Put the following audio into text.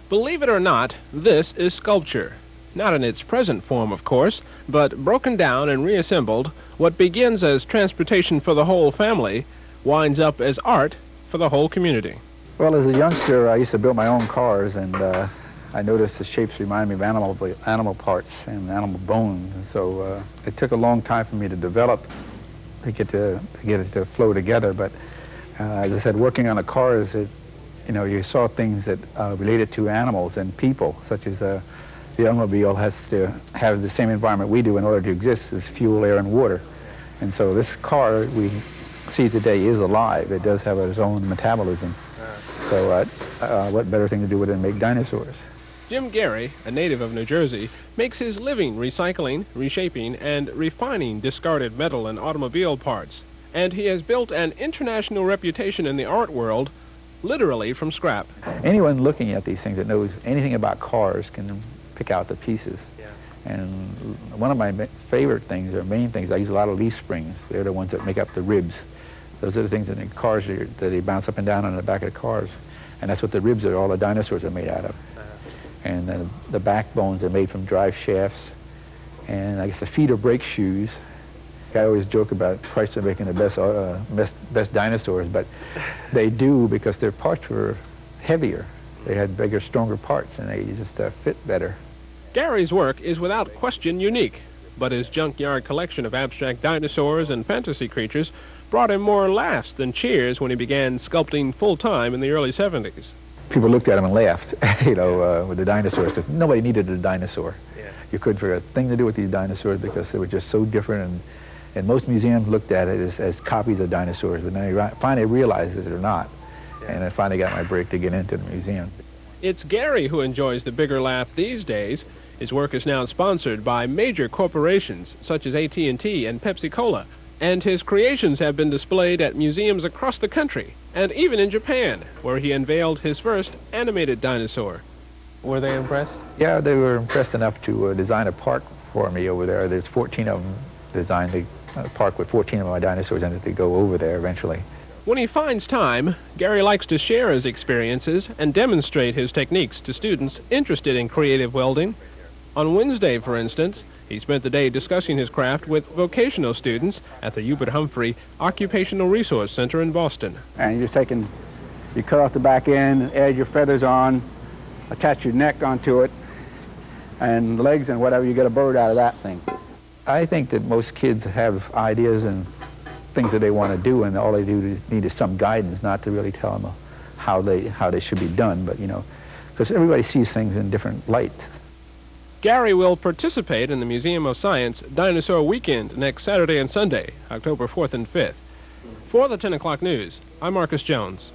Believe it or not, this is sculpture. Not in its present form, of course, but broken down and reassembled, what begins as transportation for the whole family winds up as art for the whole community. Well, as a youngster, I used to build my own cars, and I noticed the shapes remind me of animal parts and animal bones. And so it took a long time for me to develop, to get it to flow together. But as I said, working on the cars, you saw things that related to animals and people, such as the automobile has to have the same environment we do in order to exist as fuel, air, and water. And so this car we see today is alive. It does have its own metabolism. So what better thing to do with it than make dinosaurs? Jim Gary, a native of New Jersey, makes his living recycling, reshaping, and refining discarded metal and automobile parts. And he has built an international reputation in the art world, literally from scrap. Anyone looking at these things that knows anything about cars can pick out the pieces. Yeah. And one of my favorite things, or main things, I use a lot of leaf springs. They're the ones that make up the ribs. Those are the things in the cars that they bounce up and down on the back of the cars. And that's what the ribs are, all the dinosaurs are made out of. And the backbones are made from drive shafts. And I guess the feet are brake shoes. I always joke about Christ are making the best dinosaurs, but they do because their parts were heavier. They had bigger, stronger parts, and they just fit better. Gary's work is without question unique, but his junkyard collection of abstract dinosaurs and fantasy creatures brought him more laughs than cheers when he began sculpting full-time in the early 70s. People looked at him and laughed, with the dinosaurs, because nobody needed a dinosaur. Yeah. You couldn't figure a thing to do with these dinosaurs because they were just so different, and most museums looked at it as copies of dinosaurs, but then they finally realized that they're not. Yeah. And I finally got my break to get into the museum. It's Gary who enjoys the bigger laugh these days. His work is now sponsored by major corporations such as AT&T and Pepsi-Cola, and his creations have been displayed at museums across the country, and even in Japan, where he unveiled his first animated dinosaur. Were they impressed? Yeah, they were impressed enough to design a park for me over there. There's 14 of them designed, a park with 14 of my dinosaurs in it to go over there eventually. When he finds time, Gary likes to share his experiences and demonstrate his techniques to students interested in creative welding. On Wednesday, for instance, he spent the day discussing his craft with vocational students at the Hubert Humphrey Occupational Resource Center in Boston. And you cut off the back end, add your feathers on, attach your neck onto it, and legs and whatever, you get a bird out of that thing. I think that most kids have ideas and things that they want to do, and all they need is some guidance, not to really tell them how they should be done, but because everybody sees things in different lights. Gary will participate in the Museum of Science Dinosaur Weekend next Saturday and Sunday, October 4th and 5th. For the 10 o'clock news, I'm Marcus Jones.